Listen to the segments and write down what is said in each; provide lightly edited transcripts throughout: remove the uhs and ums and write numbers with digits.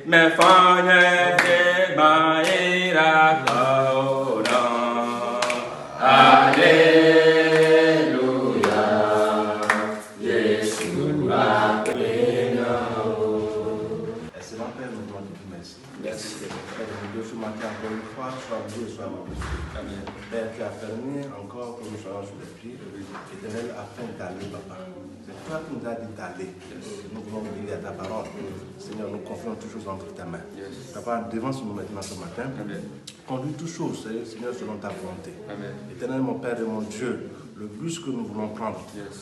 me fanye maira kaona. Alléluia, Jésus a Excellent Père, nous voulons te dire merci. Merci. Père, nous Dieu, ce matin encore une fois, sois loué, sois glorifié. Amen. Père, tu as permis encore que nous soyons sur les pieds, éternel, afin d'aller, papa. C'est toi qui nous as dit d'aller. Nous voulons obéir à ta parole. Seigneur, nous confions toutes choses entre tes mains. Papa, devance-nous maintenant ce matin. Amen. Conduis toutes choses, Seigneur, selon ta volonté. Amen. Éternel, mon Père et mon Dieu, le bus que nous voulons prendre,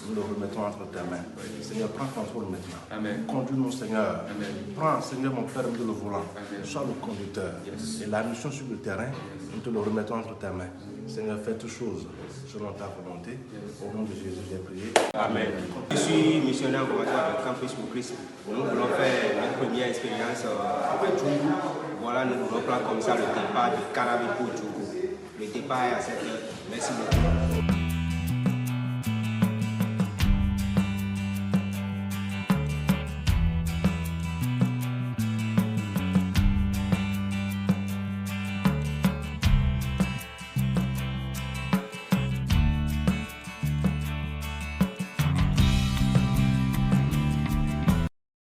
nous le remettons entre tes mains. Seigneur, prends contrôle maintenant. Amen. Conduis-nous, Seigneur. Amen. Prends, Seigneur, mon Père, le volant. Amen. Sois le conducteur. Et la mission sur le terrain, nous te le remettons entre tes mains. Seigneur, fais toutes choses selon ta volonté. Au nom de Jésus, j'ai prié. Amen. Je suis missionnaire encourageant avec Campus pour Christ. Nous voulons faire notre première expérience à Djougou. Voilà, nous voulons prendre comme ça le départ de Carabi pour Djougou. Le départ est à 7h. Merci beaucoup.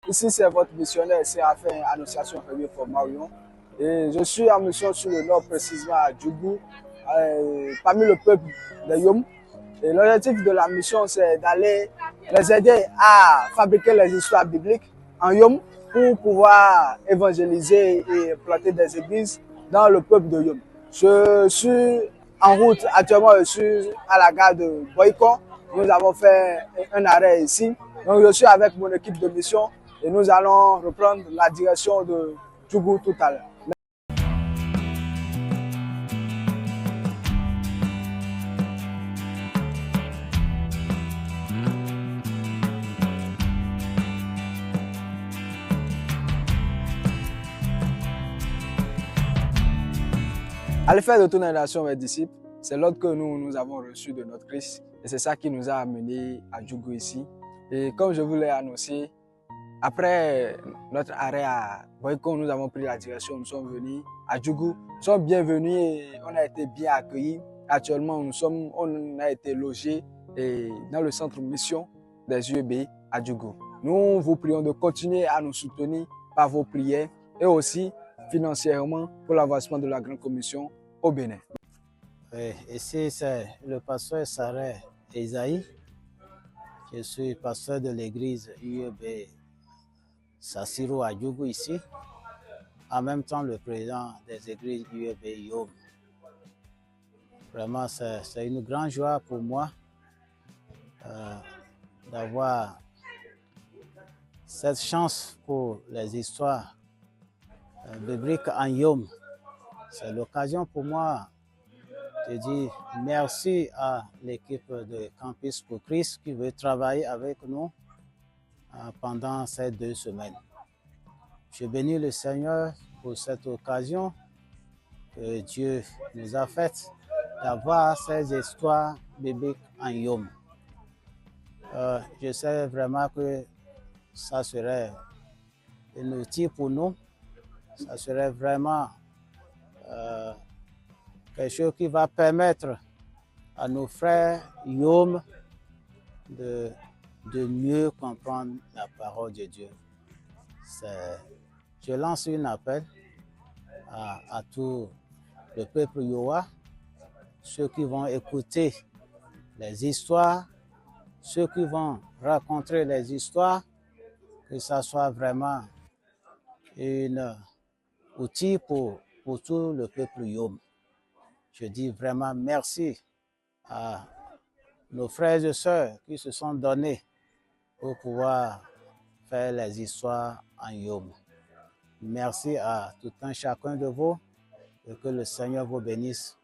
Ici, c'est votre missionnaire, Séraphin Annonciation Premier pour Marion. Et je suis en mission sur le nord, précisément à Djougou, parmi le peuple de Yom. Et l'objectif de la mission, c'est d'aller les aider à fabriquer les histoires bibliques en Yom pour pouvoir évangéliser et planter des églises dans le peuple de Yom. Je suis en route, actuellement, je suis à la gare de Boycon. Nous avons fait un arrêt ici. Donc, je suis avec mon équipe de mission. Et nous allons reprendre la direction de Djougou tout à l'heure. À l'effet de tourner la nation mes disciples, c'est l'ordre que nous avons reçu de notre Christ. Et c'est ça qui nous a amenés à Djougou ici. Et comme je vous l'ai annoncé, après notre arrêt à Boycon, nous avons pris la direction, nous sommes venus à Djougou. Nous sommes bienvenus et on a été bien accueillis. Actuellement, on a été logés dans le centre mission des UEB à Djougou. Nous vous prions de continuer à nous soutenir par vos prières et aussi financièrement pour l'avancement de la Grande Commission au Bénin. Oui, ici, c'est le pasteur Sarah Esaïe. Je suis pasteur de l'église UEB Sassiro à Djougou ici, en même temps le président des églises UEB Yom. Vraiment, c'est une grande joie pour moi d'avoir cette chance pour les histoires bibliques en Yom. C'est l'occasion pour moi de dire merci à l'équipe de Campus pour Christ qui veut travailler avec nous pendant ces 2 semaines. Je bénis le Seigneur pour cette occasion que Dieu nous a faite d'avoir ces histoires bibliques en Yom. Je sais vraiment que ça serait un outil pour nous, ça serait vraiment quelque chose qui va permettre à nos frères Yom de mieux comprendre la parole de Dieu. Je lance un appel à tout le peuple Yoa, ceux qui vont écouter les histoires, ceux qui vont raconter les histoires, que ça soit vraiment un outil pour tout le peuple Yom. Je dis vraiment merci à nos frères et sœurs qui se sont donnés pour pouvoir faire les histoires en Yom. Merci à tout un chacun de vous et que le Seigneur vous bénisse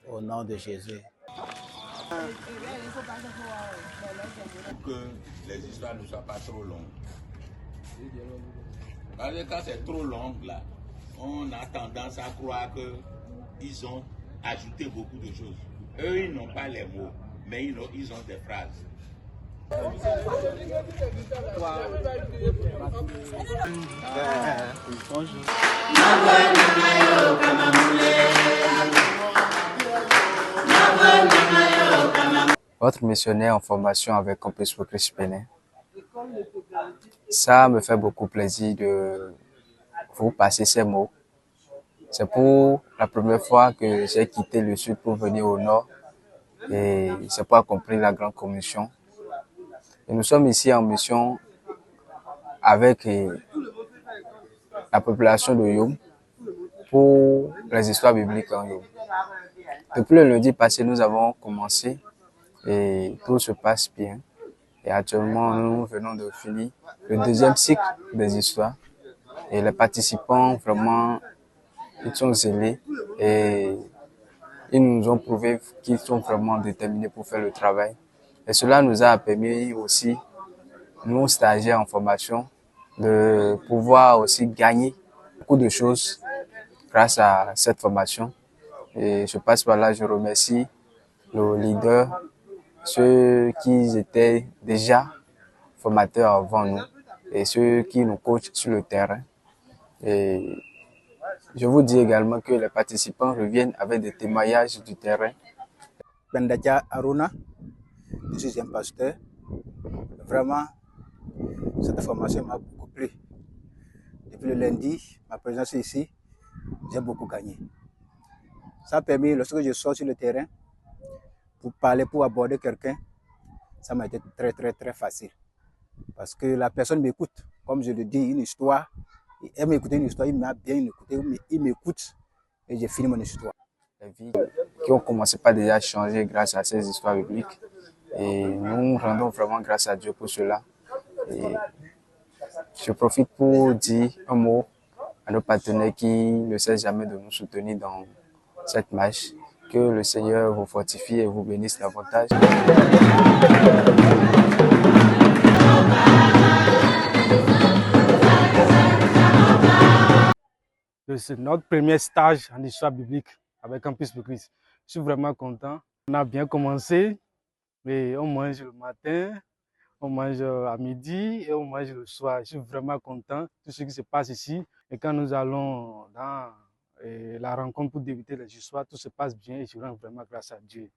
au nom de Jésus. Pour que les histoires ne soient pas trop longues. Parce que quand c'est trop long, là, on a tendance à croire qu'ils ont ajouté beaucoup de choses. Eux, ils n'ont pas les mots, mais ils ont des phrases. Votre missionnaire en formation avec Campus pour Christ Bénin. Ça me fait beaucoup plaisir de vous passer ces mots. C'est pour la première fois que j'ai quitté le sud pour venir au nord et c'est pour accomplir la grande commission. Et nous sommes ici en mission avec la population de Yom pour les histoires bibliques en Yom. Depuis le lundi passé, nous avons commencé et tout se passe bien. Et actuellement, nous venons de finir le deuxième cycle des histoires. Et les participants, vraiment, ils sont zélés et ils nous ont prouvé qu'ils sont vraiment déterminés pour faire le travail. Et cela nous a permis aussi, nous stagiaires en formation, de pouvoir aussi gagner beaucoup de choses grâce à cette formation. Et je passe par là, je remercie nos leaders, ceux qui étaient déjà formateurs avant nous et ceux qui nous coachent sur le terrain. Et je vous dis également que les participants reviennent avec des témoignages du terrain. Bendadia Aruna, je suis un pasteur. Vraiment, cette formation m'a beaucoup plu. Depuis le lundi, ma présence ici, j'ai beaucoup gagné. Ça a permis, lorsque je sors sur le terrain, pour parler, pour aborder quelqu'un, ça m'a été très facile. Parce que la personne m'écoute. Comme je le dis, une histoire, elle m'a écouté une histoire, il m'a bien écouté, il m'écoute et j'ai fini mon histoire. Les vies qui ont commencé par déjà changer grâce à ces histoires bibliques. Et nous rendons vraiment grâce à Dieu pour cela. Et je profite pour dire un mot à nos partenaires qui ne cessent jamais de nous soutenir dans cette marche. Que le Seigneur vous fortifie et vous bénisse davantage. C'est notre premier stage en histoire biblique avec Campus pour Christ. Je suis vraiment content. On a bien commencé, mais on mange le matin, on mange à midi et on mange le soir. Je suis vraiment content de tout ce qui se passe ici. Et quand nous allons dans la rencontre pour débuter les histoires, tout se passe bien et je rends vraiment grâce à Dieu.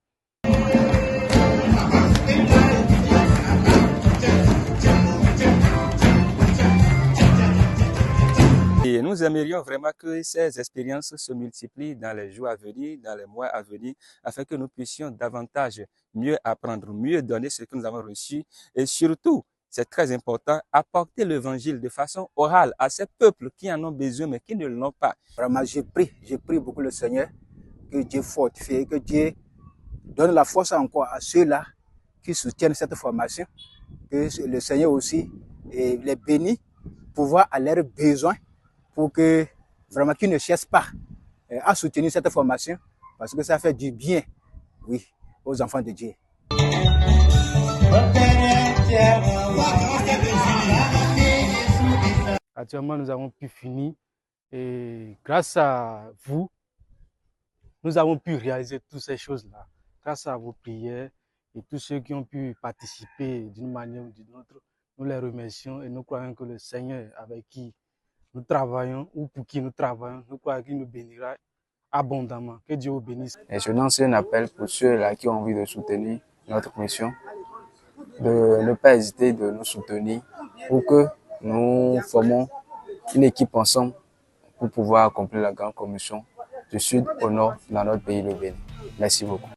Et nous aimerions vraiment que ces expériences se multiplient dans les jours à venir, dans les mois à venir, afin que nous puissions davantage mieux apprendre, mieux donner ce que nous avons reçu et surtout, c'est très important, apporter l'évangile de façon orale à ces peuples qui en ont besoin mais qui ne l'ont pas. Vraiment, j'ai pris beaucoup le Seigneur, que Dieu fortifie, que Dieu donne la force encore à ceux-là qui soutiennent cette formation, que le Seigneur aussi les bénit pour voir à leurs besoins, pour que vraiment qu'ils ne cherchent pas à soutenir cette formation, parce que ça fait du bien, oui, aux enfants de Dieu. Actuellement, nous avons pu finir et grâce à vous, nous avons pu réaliser toutes ces choses-là. Grâce à vos prières et tous ceux qui ont pu participer d'une manière ou d'une autre, nous les remercions et nous croyons que le Seigneur avec qui nous travaillons ou pour qui nous travaillons, nous croyons qu'il nous bénira abondamment. Que Dieu vous bénisse. Et je lance un appel pour ceux-là qui ont envie de soutenir notre mission, de ne pas hésiter de nous soutenir pour que nous formons une équipe ensemble pour pouvoir accomplir la grande commission du sud au nord dans notre pays, le Bénin. Merci beaucoup.